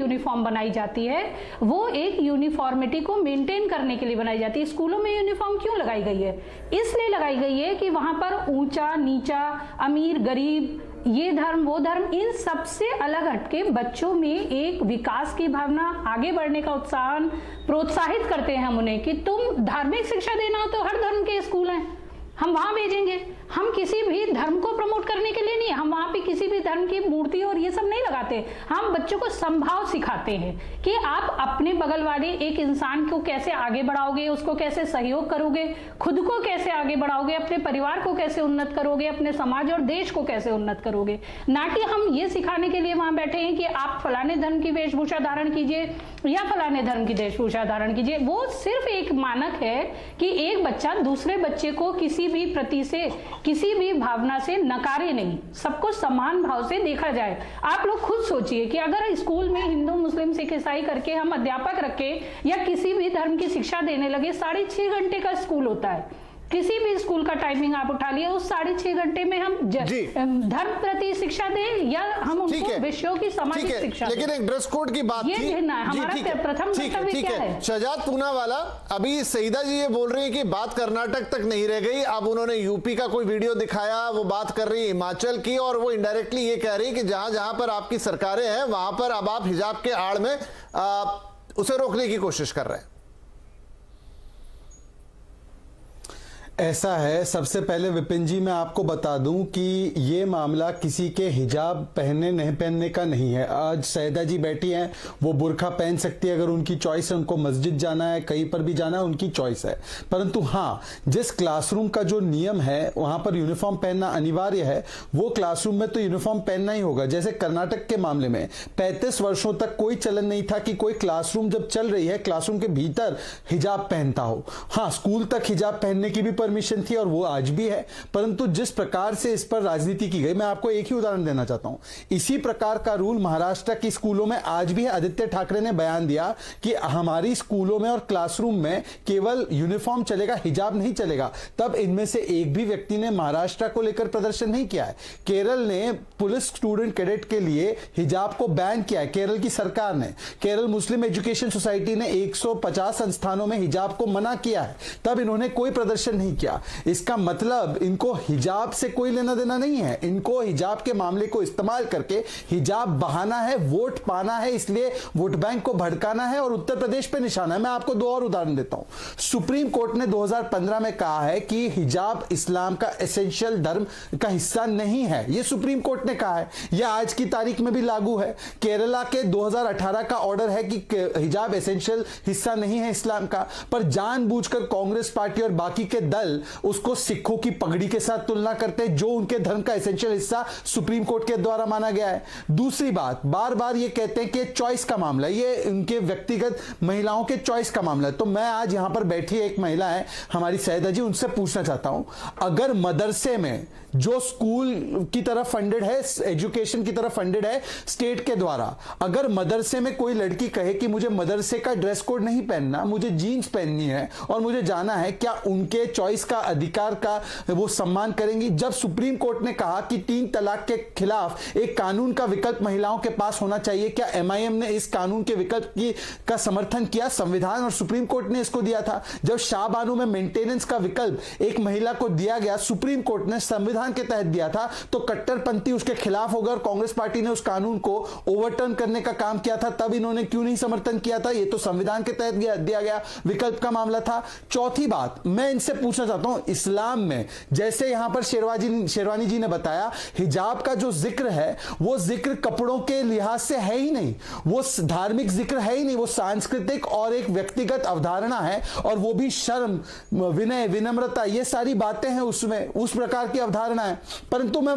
Uniform बनाई जाती है वो एक यूनिफॉर्मिटी को मेंटेन करने के लिए बनाई जाती है। स्कूलों में यूनिफॉर्म क्यों लगाई गई है? इसलिए लगाई गई है कि वहां पर ऊंचा नीचा, अमीर गरीब, ये धर्म वो धर्म, इन सबसे अलग हटके बच्चों में एक विकास की भावना, आगे बढ़ने का उत्साह प्रोत्साहित करते हैं हम उन्हें कि तुम धार्मिक शिक्षा देना हो तो हर धर्म के स्कूल हैं, हम वहां भेजेंगे। हम किसी भी धर्म को प्रमोट करने के लिए नहीं, हम वहां पे किसी भी धर्म की मूर्ति और ये सब नहीं लगाते। हम बच्चों को समभाव सिखाते हैं कि आप अपने बगल वाले एक इंसान को कैसे आगे बढ़ाओगे, उसको कैसे सहयोग करोगे, खुद को कैसे आगे बढ़ाओगे, अपने परिवार को कैसे उन्नत करोगे, अपने समाज और देश को कैसे उन्नत करोगे। ना कि हम ये सिखाने के लिए वहां बैठे हैं कि आप फलाने धर्म की वेशभूषा धारण कीजिए या फलाने धर्म की वेशभूषा धारण कीजिए। वो सिर्फ एक मानक है कि एक बच्चा दूसरे बच्चे को किसी भी प्रति से, किसी भी भावना से नकारे नहीं, सबको समान भाव से देखा जाए। आप लोग खुद सोचिए कि अगर स्कूल में हिंदू मुस्लिम सिख ईसाई करके हम अध्यापक रखे या किसी भी धर्म की शिक्षा देने लगे, 6.5 घंटे का स्कूल होता है, किसी भी स्कूल का टाइमिंग आप उठा लिए, उस 6.5 घंटे में हम धर्म प्रति शिक्षा दें या हम उनको विषयों की सामाजिक शिक्षा दें। लेकिन एक ड्रेस कोड की बात थी, हमारा प्रथम कर्तव्य क्या है? शहजाद पूनावाला, अभी सईदा जी ये बोल रही है कि बात कर्नाटक तक नहीं रह गई, अब उन्होंने यूपी का कोई वीडियो दिखाया, वो बात कर रही है हिमाचल की, और वो इनडायरेक्टली ये कह रही है कि जहां जहां पर आपकी सरकारें हैं वहां पर अब आप हिजाब के आड़ में उसे रोकने की कोशिश कर रहे हैं। ऐसा है, सबसे पहले विपिन जी मैं आपको बता दूं कि ये मामला किसी के हिजाब पहनने नहीं पहनने का नहीं है। आज सईदा जी बैठी हैं, वो बुर्का पहन सकती है, अगर उनकी चॉइस है, उनको मस्जिद जाना है, कहीं पर भी जाना है, उनकी चॉइस है। परंतु हाँ, जिस क्लासरूम का जो नियम है वहां पर यूनिफॉर्म पहनना अनिवार्य है, वो क्लासरूम में तो यूनिफॉर्म पहनना ही होगा। जैसे कर्नाटक के मामले में 35 वर्षों तक कोई चलन नहीं था कि कोई क्लासरूम जब चल रही है, क्लासरूम के भीतर हिजाब पहनता हो। हाँ, स्कूल तक हिजाब पहनने की भी परमिशन थी और वो आज भी है, परंतु जिस प्रकार से इस पर राजनीति की गई, मैं आपको एक ही उदाहरण देना चाहता हूं। इसी प्रकार का रूल महाराष्ट्र की स्कूलों में आज भी है। आदित्य ठाकरे ने बयान दिया कि हमारी स्कूलों में और क्लासरूम में केवल यूनिफॉर्म चलेगा, हिजाब नहीं चलेगा। तब इनमें से एक भी व्यक्ति ने महाराष्ट्र को लेकर प्रदर्शन नहीं किया है। केरल ने पुलिस स्टूडेंट कैडेट के लिए हिजाब को बैन किया है, केरल की सरकार ने। केरल मुस्लिम एजुकेशन सोसाइटी ने 150 संस्थानों में हिजाब को मना किया है, तब इन्होंने कोई प्रदर्शन नहीं किया। इसका मतलब इनको हिजाब से कोई लेना देना नहीं है, इनको हिजाब के मामले को इस्तेमाल करके हिजाब बहाना है, वोट पाना है, इसलिए वोट बैंक को भड़काना है और उत्तर प्रदेश पे निशाना है। मैं आपको दो और उदाहरण देता हूं। सुप्रीम कोर्ट ने 2015 में कहा है कि हिजाब इस्लाम का एसेंशियल धर्म का हिस्सा नहीं है, यह सुप्रीम कोर्ट ने कहा है, यह आज की तारीख में भी लागू है। केरला के 2018 का ऑर्डर है कि हिजाब एसेंशियल हिस्सा नहीं है इस्लाम का, पर जानबूझकर कांग्रेस पार्टी और बाकी के दल उसको सिखों की पगड़ी के साथ तुलना करते हैं, जो उनके धर्म का एसेंशियल हिस्सा सुप्रीम कोर्ट के द्वारा माना गया है। दूसरी बात, बार बार ये कहते हैं कि चॉइस का मामला, ये उनके व्यक्तिगत महिलाओं के चॉइस का मामला है। तो मैं आज यहां पर बैठी एक महिला है हमारी सईदा जी, उनसे पूछना चाहता हूं, अगर मदरसे में जो स्कूल की तरफ फंडेड है, एजुकेशन की तरफ फंडेड है स्टेट के द्वारा, अगर मदरसे में कोई लड़की कहे कि मुझे मदरसे का ड्रेस कोड नहीं पहनना, मुझे जीन्स पहननी है और मुझे जाना है, क्या उनके चॉइस का अधिकार का वो सम्मान करेंगी? जब सुप्रीम कोर्ट ने कहा कि 3 तलाक के खिलाफ एक कानून का विकल्प महिलाओं के पास होना चाहिए, क्या एमआईएम ने इस कानून के विकल्प का समर्थन किया? संविधान और सुप्रीम कोर्ट ने इसको दिया था। जब शाहबानू में मेंटेनेंस का विकल्प एक महिला को दिया गया, सुप्रीम कोर्ट ने संविधान के तहत दिया था, तो कट्टरपंथी उसके खिलाफ होगा और कांग्रेस पार्टी ने उस कानून को ओवरटर्न करने का काम किया था, तब इन्होंने क्यों नहीं समर्थन किया था? ये तो संविधान के तहत दिया गया विकल्प का मामला था। चौथी बात, मैं इनसे पूछना चाहता हूं, इस्लाम में जैसे यहां पर शेरवानी जी ने बताया, हिजाब का जो जिक्र है वो जिक्र कपड़ों के लिहाज से है ही नहीं, वो धार्मिक जिक्र है ही नहीं, वो सांस्कृतिक और एक व्यक्तिगत अवधारणा है, और वो भी शर्म, विनय, विनम्रता, ये सारी बातें हैं उसमें, उस प्रकार की अवधारणा है। परंतु मैं